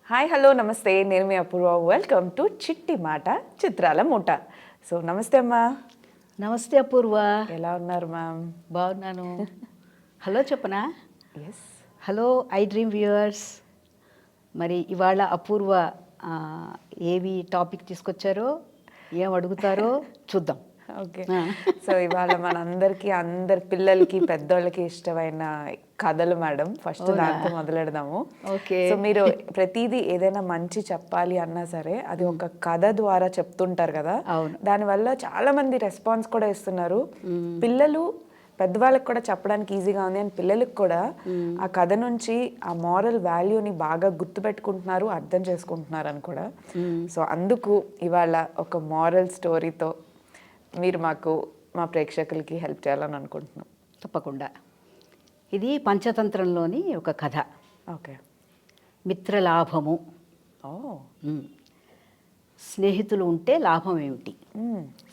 Hi hello నమస్తే నేను మీ అపూర్వ welcome to చిట్టి మాట చిత్రాల మూట. సో నమస్తే అమ్మా. నమస్తే అపూర్వ. ఎలా ఉన్నారు మ్యామ్? బాగున్నాను. హలో చెప్పనా? Yes. Hello I dream viewers. మరి ఇవాళ అపూర్వ ఏవి టాపిక్ తీసుకొచ్చారో ఏం అడుగుతారో చూద్దాం. ఓకే. సో ఇవాళ మనందరికీ అందరి పిల్లలకి పెద్దోళ్ళకి ఇష్టమైన కథలు మేడం. ఫస్ట్ దాంతో మొదలెడదాము. ఓకే. సో మీరు ప్రతిదీ ఏదైనా మంచి చెప్పాలి అన్నా సరే అది ఒక కథ ద్వారా చెప్తుంటారు కదా. అవును. దానివల్ల చాలా మంది రెస్పాన్స్ కూడా ఇస్తున్నారు. పిల్లలు పెద్దవాళ్ళకి కూడా చెప్పడానికి ఈజీగా ఉంది అండ్ పిల్లలకు కూడా ఆ కథ నుంచి ఆ మారల్ వాల్యూని బాగా గుర్తుపెట్టుకుంటున్నారు, అర్థం చేసుకుంటున్నారు అని కూడా. సో అందుకు ఇవాళ ఒక మారల్ స్టోరీతో మీరు మాకు మా ప్రేక్షకులకి హెల్ప్ చేయాలని అనుకుంటున్నాం. తప్పకుండా. ఇది పంచతంత్రంలోని ఒక కథ. ఓకే. మిత్రలాభము. ఓ. స్నేహితులు ఉంటే లాభం ఏమిటి,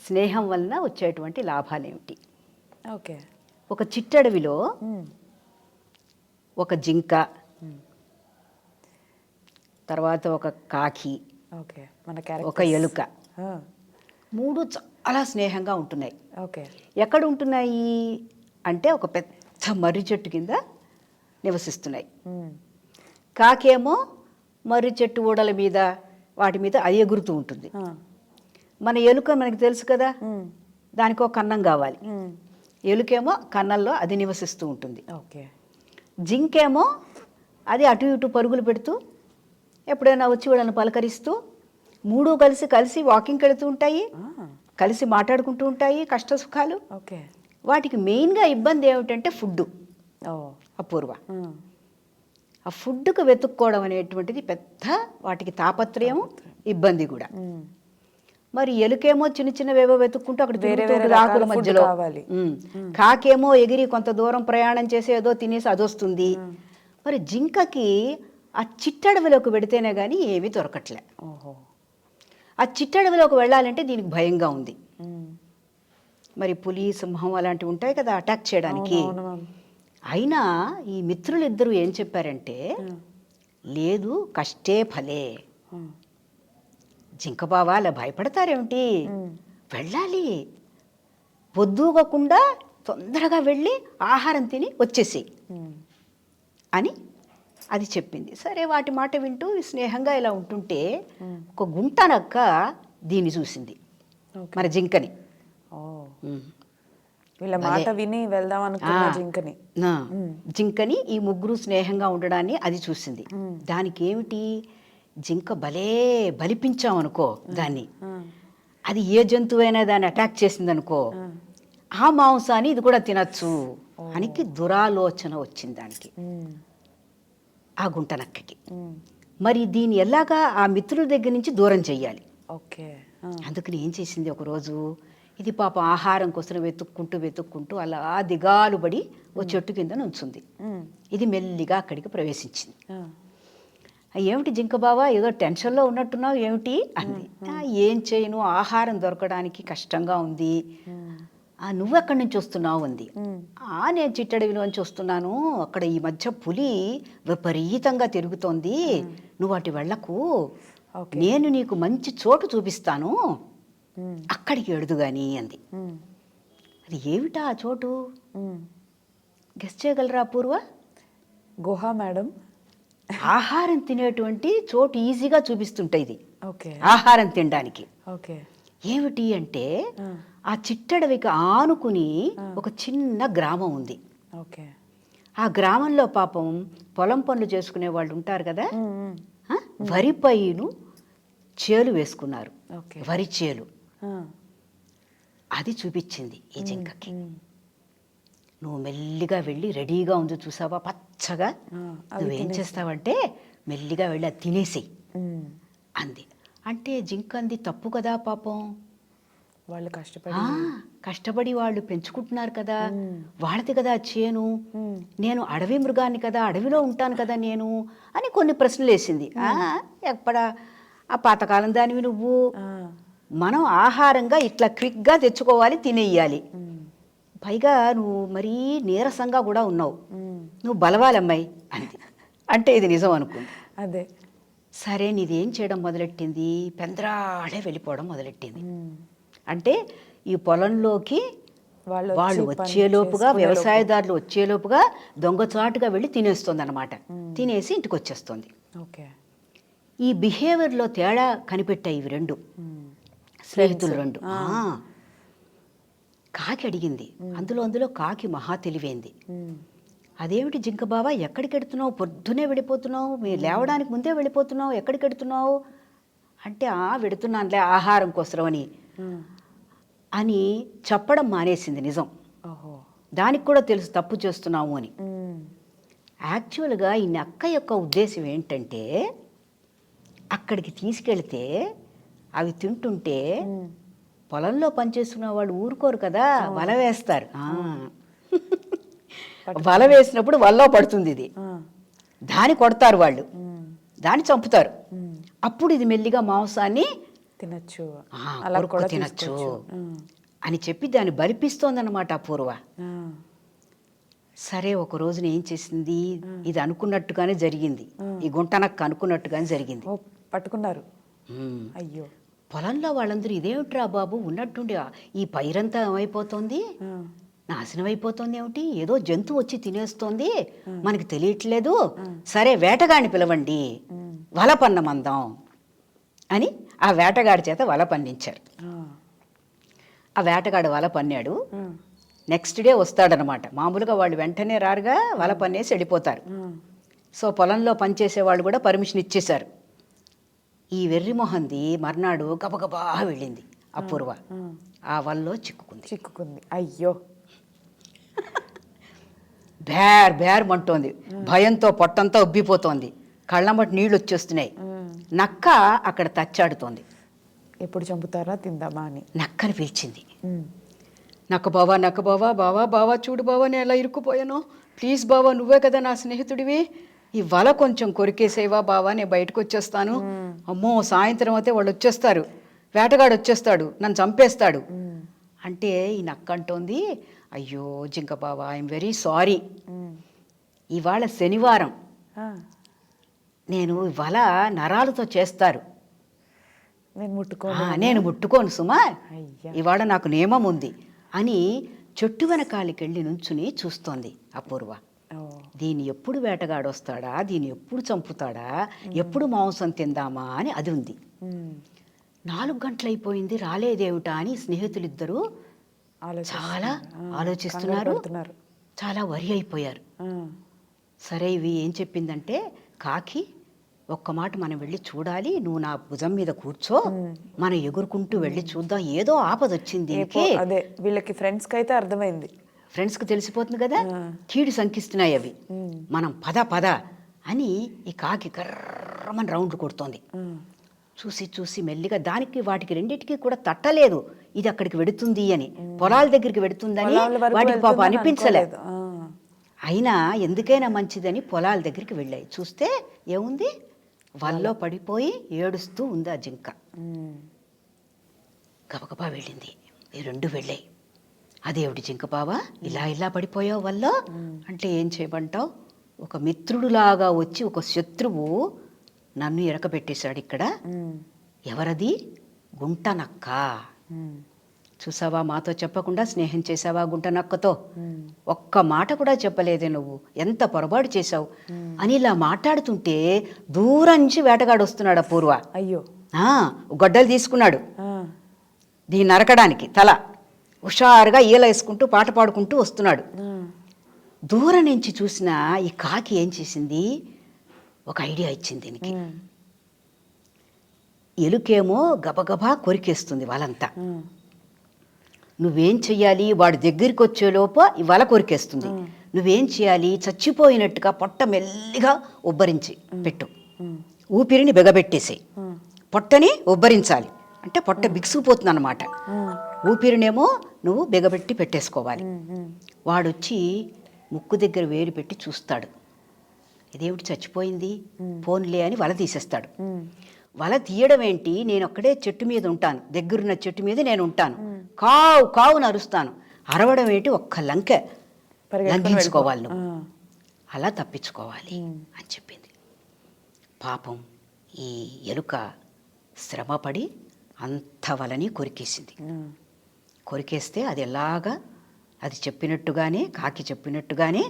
స్నేహం వలన వచ్చేటువంటి లాభాలు ఏమిటి. ఓకే. ఒక చిట్టడవిలో ఒక జింక, తర్వాత ఒక కాకి, ఓకే. మన ఒక ఎలుక, మూడు చాలా స్నేహంగా ఉంటున్నాయి. ఓకే. ఎక్కడ ఉంటున్నాయి అంటే ఒక పెద్ద మర్రి చెట్టు కింద నివసిస్తున్నాయి. కాకేమో మర్రి చెట్టు ఊడల మీద వాటి మీద అది ఎగురుతూ ఉంటుంది. మన ఎలుక మనకి తెలుసు కదా, దానికి ఒక కన్నం కావాలి. ఎలుకేమో కన్నంలో అది నివసిస్తూ ఉంటుంది. ఓకే. జింకేమో అది అటు ఇటు పరుగులు పెడుతూ ఎప్పుడైనా వచ్చి వీళ్ళని పలకరిస్తూ మూడు కలిసి వాకింగ్కి వెళుతూ ఉంటాయి, కలిసి మాట్లాడుకుంటూ ఉంటాయి కష్ట సుఖాలు. ఓకే. వాటికి మెయిన్గా ఇబ్బంది ఏమిటంటే ఫుడ్. అపూర్వ, ఆ ఫుడ్కు వెతుక్కోవడం అనేటువంటిది పెద్ద వాటికి తాపత్రయం, ఇబ్బంది కూడా. మరి ఎలుకేమో చిన్న చిన్నవేవో వెతుక్కుంటూ అక్కడ తిరుగుతూ ఆకుల మధ్యలో, కాకేమో ఎగిరి కొంత దూరం ప్రయాణం చేసి ఏదో తినేసి అదొస్తుంది. మరి జింకకి ఆ చిట్టడవిలోకి వెడితేనే కానీ ఏమీ దొరకట్లే. ఆ చిట్టడవిలోకి వెళ్ళాలంటే దీనికి భయంగా ఉంది. మరి పులి, సింహం అలాంటివి ఉంటాయి కదా అటాక్ చేయడానికి. అయినా ఈ మిత్రులిద్దరూ ఏం చెప్పారంటే, లేదు కష్టే ఫలే, జింక బావా అలా భయపడతారేమిటి, వెళ్ళాలి, పొద్దుగకుండా తొందరగా వెళ్ళి ఆహారం తిని వచ్చేసి అని అది చెప్పింది. సరే వాటి మాట వింటూ స్నేహంగా ఇలా ఉంటుంటే ఒక గుంటనక్క దీన్ని చూసింది, మన జింకని. వీళ్ళ మాట విని వెళ్దాం అనుకున్న జింకని ఈ ముగ్గురు స్నేహంగా ఉండడాన్ని అది చూసింది. దానికి ఏమిటి, జింక భలే బలిపించామనుకో దాన్ని, అది ఏ జంతువైనా దాన్ని అటాక్ చేసిందనుకో ఆ మాంసాన్ని ఇది కూడా తినచ్చు అనికి దురాలోచన వచ్చింది దానికి, ఆ గుంటనక్కకి. మరి దీన్ని ఎలాగా ఆ మిత్రుల దగ్గర నుంచి దూరం చెయ్యాలి. ఓకే. అందుకని ఏం చేసింది, ఒకరోజు ఇది పాప ఆహారం కోసం వెతుక్కుంటూ అలా దిగాలు పడి ఓ చెట్టు కింద నుంచుంది. ఇది మెల్లిగా అక్కడికి ప్రవేశించింది. ఏమిటి జింక బావా ఏదో టెన్షన్లో ఉన్నట్టున్నావు ఏమిటి అంది. ఏం చేయను, ఆహారం దొరకడానికి కష్టంగా ఉంది. నువ్వెక్కడి నుంచి వస్తున్నావు అంది. నేను చిట్టడవిలోంచి వస్తున్నాను, అక్కడ ఈ మధ్య పులి విపరీతంగా తిరుగుతోంది, నువ్వు అటు వెళ్ళకు, నేను నీకు మంచి చోటు చూపిస్తాను, అక్కడికి ఎడుదు గాని అంది. అది ఏమిటా ఆ చోటు గెస్ చేయగలరా అపూర్వ? గుహ మేడం. ఆహారం తినేటువంటి చోటు ఈజీగా చూపిస్తుంటాయి ఇది. ఓకే. ఆహారం తినడానికి. ఓకే. ఏమిటి అంటే ఆ చిట్టడవికి ఆనుకుని ఒక చిన్న గ్రామం ఉంది. ఓకే. ఆ గ్రామంలో పాపం పొలం పనులు చేసుకునే వాళ్ళు ఉంటారు కదా, వరి పైను చేలు వేసుకున్నారు, వరి చేలు. అది చూపించింది ఈ జింకకి. నువ్వు మెల్లిగా వెళ్ళి, రెడీగా ఉంది చూసావా పచ్చగా, నువ్వేం చేస్తావంటే మెల్లిగా వెళ్ళి అది తినేసేయి అంది. అంటే జింక అంది, తప్పు కదా పాపం, వాళ్ళు కష్టపడి వాళ్ళు పెంచుకుంటున్నారు కదా, వాళ్ళది కదా చేను, నేను అడవి మృగాన్ని కదా, అడవిలో ఉంటాను కదా నేను అని కొన్ని ప్రశ్నలు వేసింది. ఎక్కడ ఆ పాతకాలం దానివి నువ్వు, మనం ఆహారంగా ఇట్లా క్విక్గా తెచ్చుకోవాలి, తినేయాలి, పైగా నువ్వు మరీ నీరసంగా కూడా ఉన్నావు, నువ్వు బలవాలమ్మాయి అంది. అంటే ఇది నిజం అనుకుంది. అదే సరే నీదేం చేయడం మొదలెట్టింది, పెందరాళే వెళ్ళిపోవడం మొదలెట్టింది. అంటే ఈ పొలంలోకి వాళ్ళు వచ్చేలోపుగా, వ్యవసాయదారులు వచ్చేలోపుగా దొంగచాటుగా వెళ్ళి తినేస్తుంది అనమాట. తినేసి ఇంటికి వచ్చేస్తుంది. ఓకే. ఈ బిహేవియర్లో తేడా కనిపెట్టాయి ఇవి రెండు స్నేహితులు రెండు. కాకి అడిగింది. అందులో కాకి మహా తెలివైంది. అదేమిటి జింక బావా, ఎక్కడికి వెడుతున్నావు, పొద్దునే వెళ్ళిపోతున్నావు, మీరు లేవడానికి ముందే వెళ్ళిపోతున్నావు, ఎక్కడికి వెడుతున్నావు అంటే వెడుతున్నానులే ఆహారం కోసమని అని చెప్పడం మానేసింది. నిజం, దానికి కూడా తెలుసు తప్పు చేస్తున్నాము అని. యాక్చువల్గా ఈ నక్క యొక్క ఉద్దేశం ఏంటంటే, అక్కడికి తీసుకెళ్తే అవి తింటుంటే పొలంలో పనిచేస్తున్న వాళ్ళు ఊరుకోరు కదా, వల వేస్తారు. వల వేసినప్పుడు వలలో పడుతుంది ఇది, దాన్ని కొడతారు వాళ్ళు, దాన్ని చంపుతారు. అప్పుడు ఇది మెల్లిగా మాంసాన్ని తినచ్చు, తినచ్చు అని చెప్పి దాన్ని బలిపిస్తోందన్నమాట అపూర్వ. సరే, ఒక రోజున ఏం చేసింది, ఇది అనుకున్నట్టుగానే జరిగింది. ఈ గుంటనక్క అనుకున్నట్టుగానే జరిగింది. పట్టుకున్నారు. అయ్యో, పొలంలో వాళ్ళందరూ ఇదేమిట్రా బాబు, ఉన్నట్టుండి ఈ పైరంతా ఏమైపోతుంది, నాశనం అయిపోతుంది ఏమిటి, ఏదో జంతువు వచ్చి తినేస్తోంది, మనకి తెలియట్లేదు, సరే వేటగాడిని పిలవండి, వల పన్నమందాం అని ఆ వేటగాడి చేత వల పన్నించారు. ఆ వేటగాడు వల పన్నాడు. Next day వస్తాడనమాట. మామూలుగా వాళ్ళు వెంటనే రారుగా, వల పన్నేసి వెళ్ళిపోతారు. సో పొలంలో పనిచేసే వాళ్ళు కూడా పర్మిషన్ ఇచ్చేశారు. ఈ వెర్రిమొహంది మర్నాడు గబగబా వెళ్ళింది అపూర్వ. ఆ వలలో చిక్కుకుంది. అయ్యో, బేర్ బేర్ మంటోంది, భయంతో పొట్టంతా ఉబ్బిపోతోంది, కళ్ళమ్మటి నీళ్ళు వచ్చేస్తున్నాయి. నక్క అక్కడ తచ్చాడుతోంది. ఎప్పుడు చంపుతారా, తిందామా అని నక్కని పిలిచింది. నక్క బావా, బావా చూడు బావా, నేను ఎలా ఇరుక్కుపోయాను, ప్లీజ్ బావా, నువ్వే కదా నా స్నేహితుడివి, ఈ వల కొంచెం కొరికేసేవా బావా, నేను బయటకు వచ్చేస్తాను. అమ్మో, సాయంత్రం అయితే వాళ్ళు వచ్చేస్తారు, వేటగాడు వచ్చేస్తాడు, నన్ను చంపేస్తాడు అంటే ఈ నక్క అంటోంది, అయ్యో జింక బావా, ఐఎమ్ వెరీ సారీ, ఇవాళ శనివారం, నేను వల నరాలతో చేస్తారు, నేను ముట్టుకోను సుమా, ఇవాళ నాకు నియమం ఉంది అని చెట్టు వెనకాలికి వెళ్ళి నుంచుని చూస్తోంది అపూర్వ. దీన్ని ఎప్పుడు వేటగాడు వస్తాడా, దీన్ని ఎప్పుడు చంపుతాడా, ఎప్పుడు మాంసం తిందామా అని అది ఉంది. 4 గంటలైపోయింది, రాలేదేమిటా అని స్నేహితులిద్దరూ చాలా ఆలోచిస్తున్నారు, చాలా వరి అయిపోయారు. సరే, ఇవి ఏం చెప్పిందంటే, కాకి ఒక్క మాట మనం వెళ్ళి చూడాలి, నువ్వు నా భుజం మీద కూర్చో, మనం ఎగురుకుంటూ వెళ్ళి చూద్దాం, ఏదో ఆపదొచ్చింది. అదే వీళ్ళకి ఫ్రెండ్స్కి అయితే అర్థమైంది, ఫ్రెండ్స్కి తెలిసిపోతుంది కదా, కీడు శంకిస్తున్నాయి అవి, మనం పద అని ఈ కాకి కర్రమని రౌండ్లు కొడుతోంది. చూసి మెల్లిగా దానికి వాటికి రెండింటికి కూడా తట్టలేదు ఇది అక్కడికి వెడుతుంది అని, పొలాల దగ్గరికి వెడుతుందని వాటికి పాప అనిపించలేదు. అయినా ఎందుకైనా మంచిదని పొలాల దగ్గరికి వెళ్ళాయి. చూస్తే ఏముంది, వల్లో పడిపోయి ఏడుస్తూ ఉంది ఆ జింక. గబగబా వెళ్ళింది, ఈ 2 వెళ్ళాయి. అదేవిడి జింక బావా, ఇలా పడిపోయావు వల్ల అంటే ఏం చేయమంటావు, ఒక మిత్రుడులాగా వచ్చి ఒక శత్రువు నన్ను ఎరకబెట్టేశాడు ఇక్కడ. ఎవరది, గుంటనక్క. చూసావా, మాతో చెప్పకుండా స్నేహం చేసావా గుంటనక్కతో, ఒక్క మాట కూడా చెప్పలేదే నువ్వు, ఎంత పొరపాటు చేశావు అని ఇలా మాట్లాడుతుంటే దూరం నుంచి వేటగాడు వస్తున్నాడు అపూర్వ. అయ్యో, గొడ్డలు తీసుకున్నాడు దీన్ని నరకడానికి. తల హుషారుగా ఈల వేసుకుంటూ పాట పాడుకుంటూ వస్తున్నాడు. దూరం నుంచి చూసిన ఈ కాకి ఏం చేసింది, ఒక ఐడియా ఇచ్చింది దీనికి. ఎలుకేమో గబగబా కొరికేస్తుంది వలంతా. నువ్వేం చెయ్యాలి, వాడి దగ్గరికి వచ్చేలోపు ఈ వల కొరికేస్తుంది. నువ్వేం చేయాలి, చచ్చిపోయినట్టుగా పొట్ట మెల్లిగా ఉబ్బరించి పెట్టు, ఊపిరిని బిగబెట్టేసి పొట్టని ఉబ్బరించాలి, అంటే పొట్ట బిగుసుకుపోతుంది అన్నమాట. ఊపిరినేమో నువ్వు బిగబెట్టి పెట్టేసుకోవాలి. వాడొచ్చి ముక్కు దగ్గర వేలు పెట్టి చూస్తాడు, ఇదేమిటి చచ్చిపోయింది, పోన్లే అని వల తీసేస్తాడు. వల తీయడం ఏంటి, నేను ఒక్కడే చెట్టు మీద ఉంటాను, దగ్గరున్న చెట్టు మీద నేను ఉంటాను, కావు కావు నరుస్తాను, అరవడం ఏంటి, ఒక్క లంకె లంఘించుకోవాలి నువ్వు, అలా తప్పించుకోవాలి అని చెప్పింది. పాపం ఈ ఎలుక శ్రమపడి అంత వలని కొరికేసింది. కొరికేస్తే అది ఎలాగా అది చెప్పినట్టుగానే కాకి చెప్పినట్టుగానే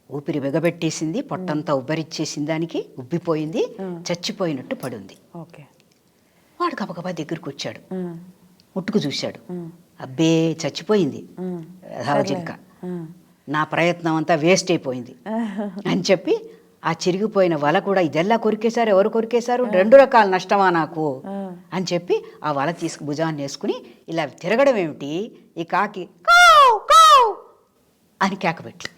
ఊపిరి బిగబెట్టేసింది, పొట్టంతా ఉబ్బరిచ్చేసింది, దానికి ఉబ్బిపోయింది, చచ్చిపోయినట్టు పడుంది. ఓకే. వాడు గబగబా దగ్గరికి వచ్చాడు, ముట్టుకు చూశాడు. అబ్బే చచ్చిపోయింది జింక, నా ప్రయత్నం అంతా వేస్ట్ అయిపోయింది అని చెప్పి ఆ చిరిగిపోయిన వల కూడా ఇదెల్లా కొరికేశారు, ఎవరు కొరికేశారు, 2 రకాల నష్టమా నాకు అని చెప్పి ఆ వల తీసుకు భుజాన్ని వేసుకుని ఇలా తిరగడం ఏమిటి, ఈ కాకి కావ్ కావ్ అని కేకబెట్టి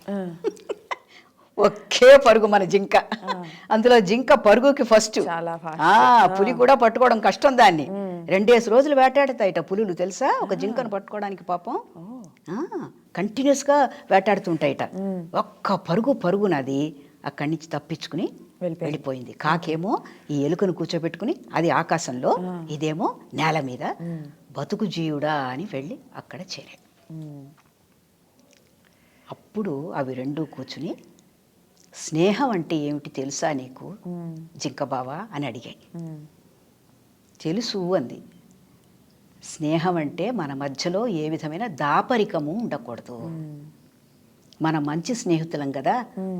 ఒకే పరుగు మన జింక. అందులో జింక పరుగుకి ఫస్ట్. పులి కూడా పట్టుకోవడం కష్టం దాన్ని. 2 రోజులు వేటాడుతాయిట పులులు తెలుసా ఒక జింకను పట్టుకోవడానికి. పాపం కంటిన్యూస్గా వేటాడుతుంటాయిట. ఒక్క పరుగునది అక్కడి నుంచి తప్పించుకుని వెళ్ళిపోయింది. కాకేమో ఈ ఎలుకను కూర్చోబెట్టుకుని అది ఆకాశంలో, ఇదేమో నేల మీద. బతుకు జీవుడా అని వెళ్ళి అక్కడ చేరాయి. అప్పుడు అవి 2 కూర్చుని స్నేహం అంటే ఏమిటి తెలుసా నీకు జింక బావా అని అడిగాయి. తెలుసు అంది. స్నేహం అంటే మన మధ్యలో ఏ విధమైన దాపరికము ఉండకూడదు. మన మంచి స్నేహితులం కదా,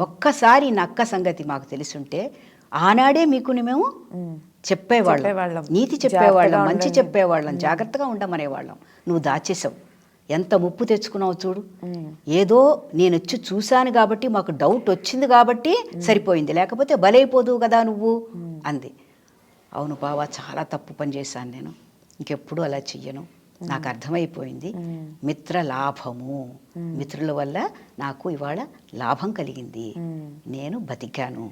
ఒక్కసారి నక్క సంగతి మాకు తెలుసుంటే ఆనాడే మీకు మేము చెప్పేవాళ్ళం, నీతి చెప్పేవాళ్ళం, మంచి చెప్పేవాళ్ళం, జాగ్రత్తగా ఉండమనేవాళ్ళం. నువ్వు దాచేసావు, ఎంత ముప్పు తెచ్చుకున్నావు చూడు. ఏదో నేను వచ్చి చూశాను కాబట్టి, మాకు డౌట్ వచ్చింది కాబట్టి సరిపోయింది, లేకపోతే బలైపోదు కదా నువ్వు అంది. అవును బావా, చాలా తప్పు పని చేశాను నేను, ఇంకెప్పుడు అలా చెయ్యను, నాకు అర్థమైపోయింది. మిత్ర లాభము, మిత్రుల వల్ల నాకు ఇవాళ లాభం కలిగింది, నేను బతికాను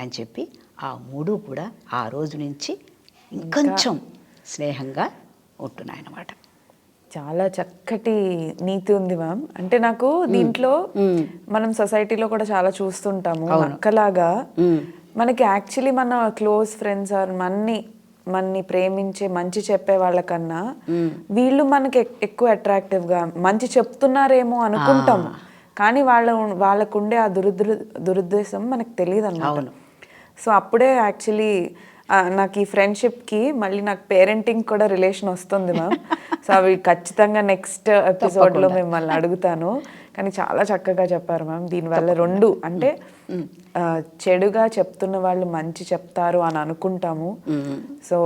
అని చెప్పి ఆ 3 కూడా ఆ రోజు నుంచి ఇంకొంచెం స్నేహంగా ఉంటున్నాయన్నమాట. చాలా చక్కటి నీతి ఉంది మ్యామ్. అంటే నాకు దీంట్లో మనం సొసైటీలో కూడా చాలా చూస్తుంటాము, అక్కలాగా మనకి యాక్చువల్లీ మన క్లోజ్ ఫ్రెండ్స్ ఆర్ మన్ని ప్రేమించే మంచి చెప్పే వాళ్ళకన్నా వీళ్ళు మనకి ఎక్కువ అట్రాక్టివ్గా మంచి చెప్తున్నారేమో అనుకుంటాము, కానీ వాళ్ళకుండే ఆ దురుద్దేశం మనకు తెలియదు అన్నమాట. సో అప్పుడే యాక్చువల్లీ నాకు ఈ ఫ్రెండ్షిప్కి మళ్ళీ నాకు పేరెంటింగ్ కూడా రిలేషన్ వస్తుంది మ్యామ్. సో అవి ఖచ్చితంగా నెక్స్ట్ ఎపిసోడ్లో మిమ్మల్ని అడుగుతాను. కానీ చాలా చక్కగా చెప్పారు మ్యామ్. దీనివల్ల 2 అంటే చెడుగా చెప్తున్న వాళ్ళు మంచి చెప్తారు అని అనుకుంటాము. సో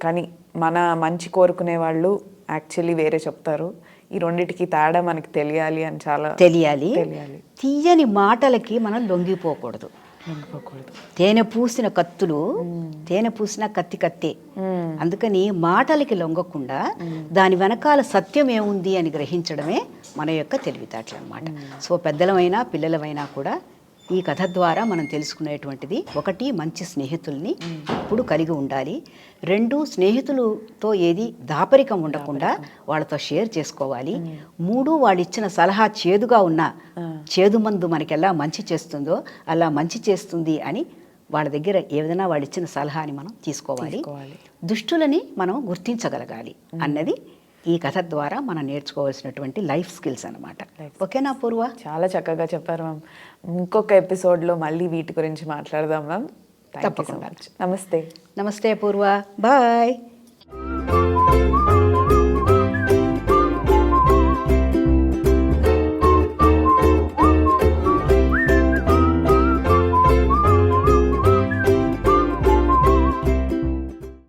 కానీ మన మంచి కోరుకునే వాళ్ళు యాక్చువల్లీ వేరే చెప్తారు. ఈ రెండిటికి తేడా మనకి తెలియాలి అని చాలా తెలియాలి. తీయని మాటలకి మనం లొంగిపోకూడదు. తేనె పూసిన కత్తులు, తేనె పూసిన కత్తే. అందుకని మాటలకి లొంగకుండా దాని వెనకాల సత్యం ఏముంది అని గ్రహించడమే మన యొక్క తెలివితేటలు అన్నమాట. సో పెద్దలమైనా పిల్లలమైనా కూడా ఈ కథ ద్వారా మనం తెలుసుకునేటువంటిది, 1 మంచి స్నేహితుల్ని ఎప్పుడు కలిగి ఉండాలి, 2 స్నేహితులతో ఏది దాపరికం ఉండకుండా వాళ్ళతో షేర్ చేసుకోవాలి, 3 వాళ్ళు ఇచ్చిన సలహా చేదుగా ఉన్న చేదు మందు మనకి ఎలా మంచి చేస్తుందో అలా మంచి చేస్తుంది అని వాళ్ళ దగ్గర ఏదైనా వాళ్ళు ఇచ్చిన సలహాని మనం తీసుకోవాలి, దుష్టులని మనం గుర్తించగలగాలి అన్నది ఈ కథ ద్వారా మనం నేర్చుకోవాల్సినటువంటి లైఫ్ స్కిల్స్ అన్నమాట. ఓకేనా పూర్వ? చాలా చక్కగా చెప్పారు మ్యామ్. ఇంకొక ఎపిసోడ్లో మళ్ళీ వీటి గురించి మాట్లాడదాం మ్యామ్. తప్పకుండా. నమస్తే. నమస్తే పూర్వ. బాయ్.